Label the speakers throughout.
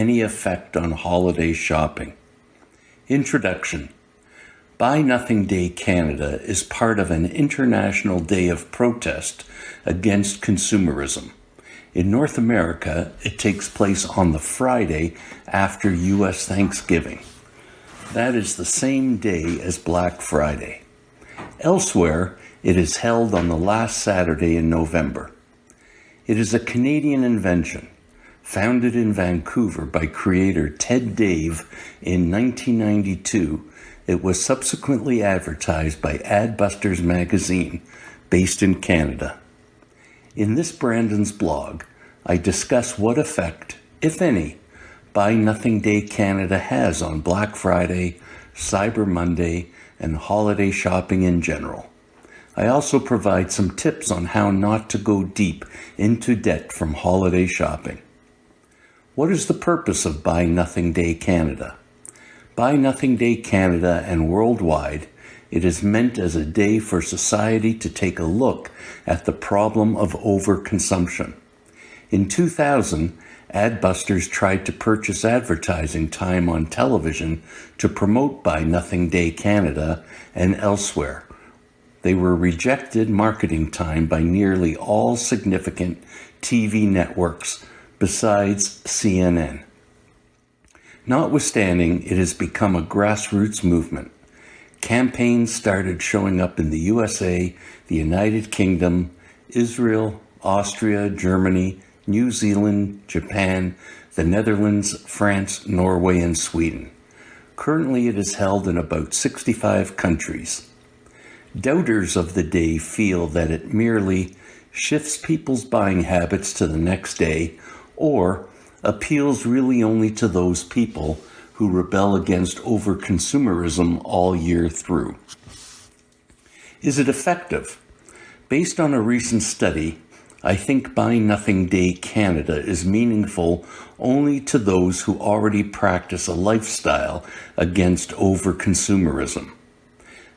Speaker 1: any effect on holiday shopping. Introduction. Buy Nothing Day Canada is part of an international day of protest against consumerism. In North America, it takes place on the Friday after U.S. Thanksgiving. That is the same day as Black Friday. Elsewhere, it is held on the last Saturday in November. It is a Canadian invention, founded in Vancouver by creator Ted Dave in 1992. It was subsequently advertised by Adbusters magazine, based in Canada. In this Brandon's blog, I discuss what effect, if any, Buy Nothing Day Canada has on Black Friday, Cyber Monday, and holiday shopping in general. I also provide some tips on how not to go deep into debt from holiday shopping. What is the purpose of Buy Nothing Day Canada? Buy Nothing Day Canada and worldwide, it is meant as a day for society to take a look at the problem of overconsumption. In 2000, Adbusters tried to purchase advertising time on television to promote Buy Nothing Day Canada and elsewhere. They were rejected marketing time by nearly all significant TV networks besides CNN. Notwithstanding, it has become a grassroots movement. Campaigns started showing up in the USA, the United Kingdom, Israel, Austria, Germany, New Zealand, Japan, the Netherlands, France, Norway, and Sweden. Currently, it is held in about 65 countries. Doubters of the day feel that it merely shifts people's buying habits to the next day or appeals really only to those people who rebel against overconsumerism all year through. Is it effective? Based on a recent study, I think Buy Nothing Day Canada is meaningful only to those who already practice a lifestyle against overconsumerism.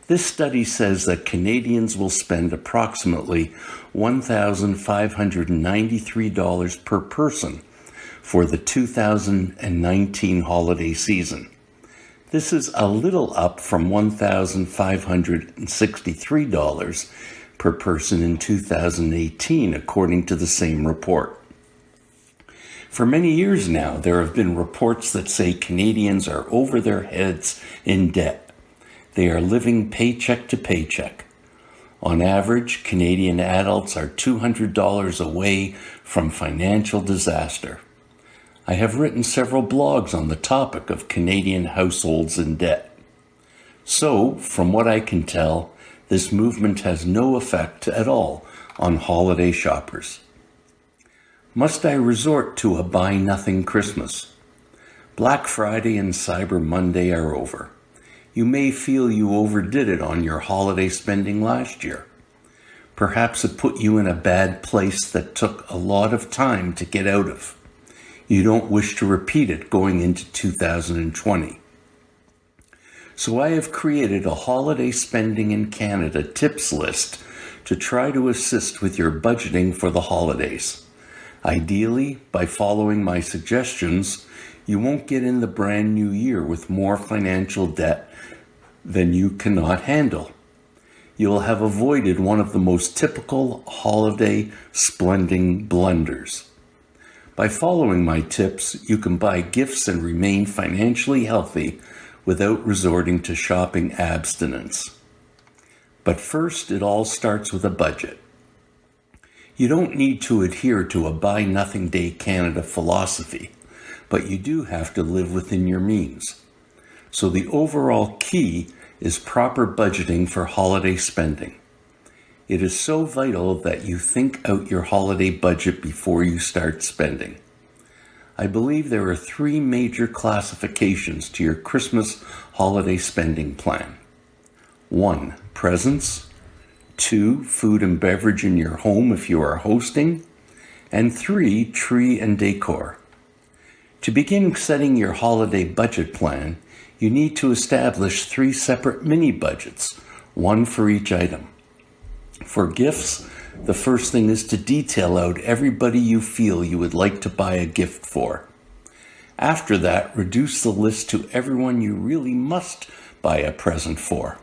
Speaker 1: This study says that Canadians will spend approximately $1,593 per person for the 2019 holiday season. This is a little up from $1,563 per person in 2018, according to the same report. For many years now, there have been reports that say Canadians are over their heads in debt. They are living paycheck to paycheck. On average, Canadian adults are $200 away from financial disaster. I have written several blogs on the topic of Canadian households in debt. So, from what I can tell, this movement has no effect at all on holiday shoppers. Must I resort to a Buy Nothing Christmas? Black Friday and Cyber Monday are over. You may feel you overdid it on your holiday spending last year. Perhaps it put you in a bad place that took a lot of time to get out of. You don't wish to repeat it going into 2020. So I have created a holiday spending in Canada tips list to try to assist with your budgeting for the holidays. Ideally, by following my suggestions, you won't get in the brand new year with more financial debt than you cannot handle. You will have avoided one of the most typical holiday spending blunders. By following my tips, you can buy gifts and remain financially healthy without resorting to shopping abstinence. But first, it all starts with a budget. You don't need to adhere to a Buy Nothing Day Canada philosophy, but you do have to live within your means. So the overall key is proper budgeting for holiday spending. It is so vital that you think out your holiday budget before you start spending. I believe there are 3 major classifications to your Christmas holiday spending plan. 1. Presents. 2. Food and beverage in your home if you are hosting. And 3. Tree and decor. To begin setting your holiday budget plan, you need to establish 3 separate mini budgets, one for each item. For gifts, the first thing is to detail out everybody you feel you would like to buy a gift for. After that, reduce the list to everyone you really must buy a present for.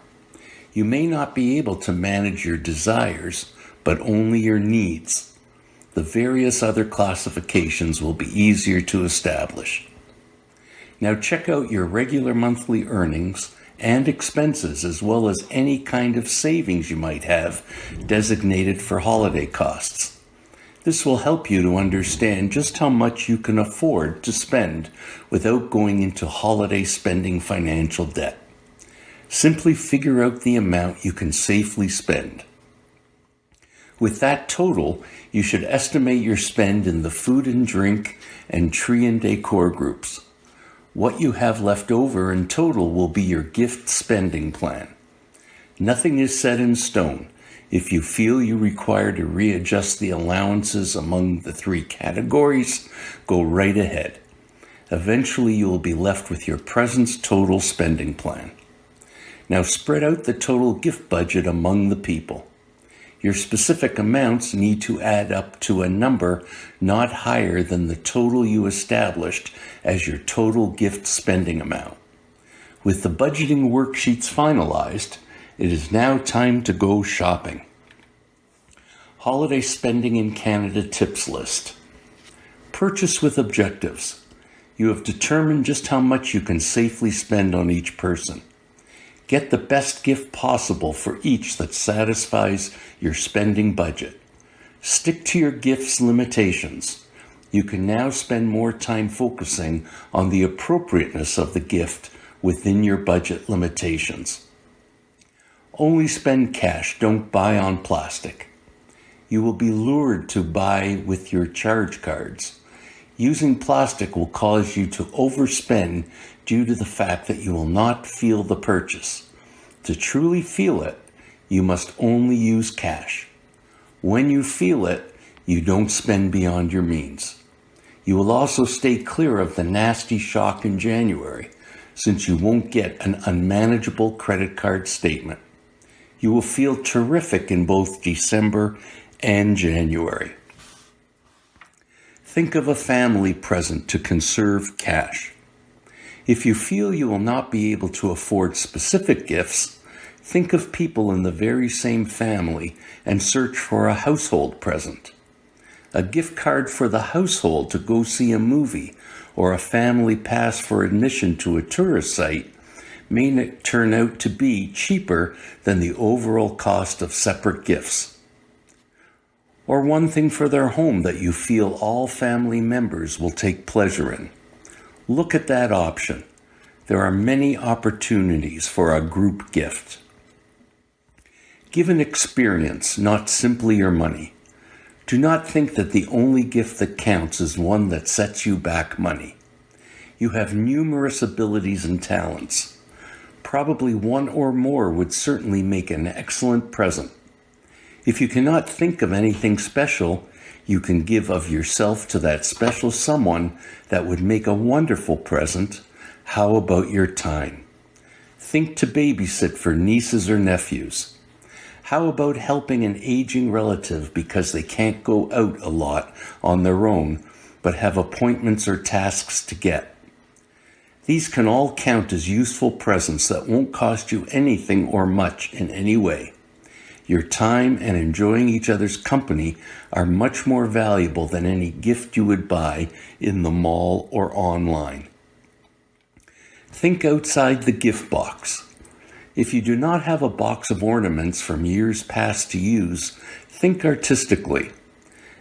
Speaker 1: You may not be able to manage your desires, but only your needs. The various other classifications will be easier to establish. Now check out your regular monthly earnings and expenses, as well as any kind of savings you might have designated for holiday costs. This will help you to understand just how much you can afford to spend without going into holiday spending financial debt. Simply figure out the amount you can safely spend. With that total, you should estimate your spend in the food and drink and tree and decor groups. What you have left over in total will be your gift spending plan. Nothing is set in stone. If you feel you require to readjust the allowances among the three categories, go right ahead. Eventually, you will be left with your present's total spending plan. Now spread out the total gift budget among the people. Your specific amounts need to add up to a number not higher than the total you established as your total gift spending amount. With the budgeting worksheets finalized, it is now time to go shopping. Holiday Spending in Canada Tips List. Purchase with objectives. You have determined just how much you can safely spend on each person. Get the best gift possible for each that satisfies your spending budget. Stick to your gift's limitations. You can now spend more time focusing on the appropriateness of the gift within your budget limitations. Only spend cash, don't buy on plastic. You will be lured to buy with your charge cards. Using plastic will cause you to overspend due to the fact that you will not feel the purchase. To truly feel it, you must only use cash. When you feel it, you don't spend beyond your means. You will also stay clear of the nasty shock in January, since you won't get an unmanageable credit card statement. You will feel terrific in both December and January. Think of a family present to conserve cash. If you feel you will not be able to afford specific gifts, think of people in the very same family and search for a household present. A gift card for the household to go see a movie or a family pass for admission to a tourist site may turn out to be cheaper than the overall cost of separate gifts. Or one thing for their home that you feel all family members will take pleasure in. Look at that option. There are many opportunities for a group gift. Give an experience, not simply your money. Do not think that the only gift that counts is one that sets you back money. You have numerous abilities and talents. Probably one or more would certainly make an excellent present. If you cannot think of anything special, you can give of yourself to that special someone that would make a wonderful present. How about your time? Think to babysit for nieces or nephews. How about helping an aging relative because they can't go out a lot on their own, but have appointments or tasks to get? These can all count as useful presents that won't cost you anything or much in any way. Your time and enjoying each other's company are much more valuable than any gift you would buy in the mall or online. Think outside the gift box. If you do not have a box of ornaments from years past to use, think artistically.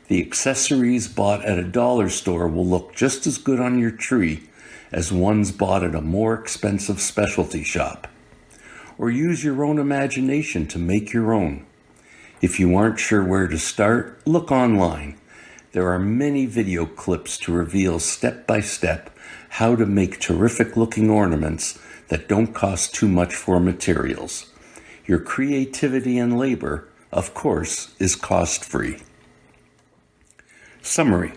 Speaker 1: The accessories bought at a dollar store will look just as good on your tree as ones bought at a more expensive specialty shop. Or use your own imagination to make your own. If you aren't sure where to start, look online. There are many video clips to reveal step by step how to make terrific looking ornaments that don't cost too much for materials. Your creativity and labor, of course, is cost-free. Summary.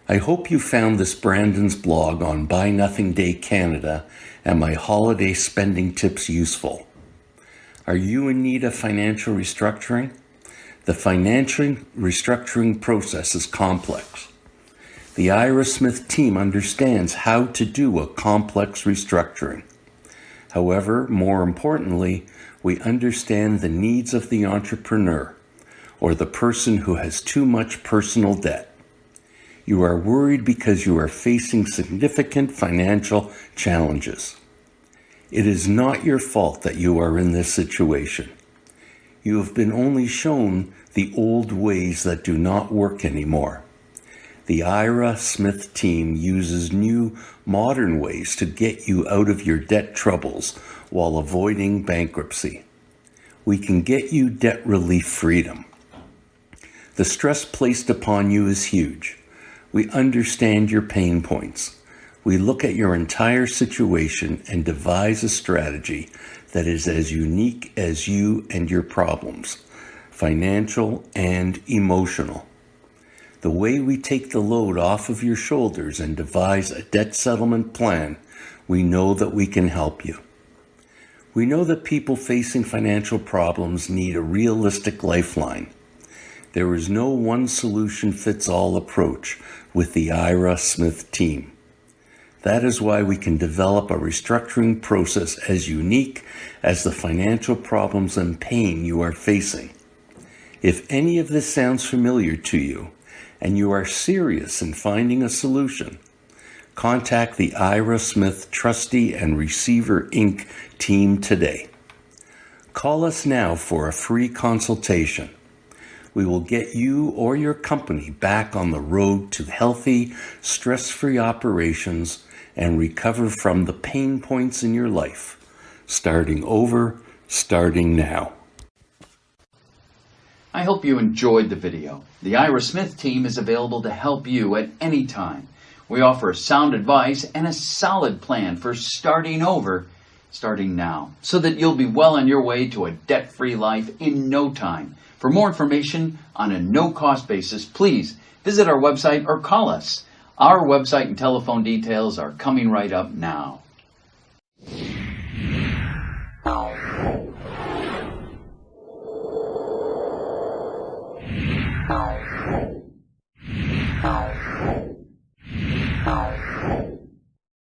Speaker 1: I hope you found this Brandon's blog on Buy Nothing Day Canada and my holiday spending tips useful. Are you in need of financial restructuring? The financial restructuring process is complex. The Ira Smith team understands how to do a complex restructuring. However, more importantly, we understand the needs of the entrepreneur or the person who has too much personal debt. You are worried because you are facing significant financial challenges. It is not your fault that you are in this situation. You have been only shown the old ways that do not work anymore. The Ira Smith team uses new, modern ways to get you out of your debt troubles while avoiding bankruptcy. We can get you debt relief freedom. The stress placed upon you is huge. We understand your pain points. We look at your entire situation and devise a strategy that is as unique as you and your problems, financial and emotional. The way we take the load off of your shoulders and devise a debt settlement plan, we know that we can help you. We know that people facing financial problems need a realistic lifeline. There is no one-solution-fits-all approach with the Ira Smith team. That is why we can develop a restructuring process as unique as the financial problems and pain you are facing. If any of this sounds familiar to you, and you are serious in finding a solution, contact the Ira Smith Trustee and Receiver Inc. team today. Call us now for a free consultation. We will get you or your company back on the road to healthy, stress-free operations and recover from the pain points in your life. Starting over, starting now.
Speaker 2: I hope you enjoyed the video. The Ira Smith team is available to help you at any time. We offer sound advice and a solid plan for starting over, starting now, so that you'll be well on your way to a debt-free life in no time. For more information on a no-cost basis, please visit our website or call us. Our website and telephone details are coming right up now.
Speaker 3: Oh.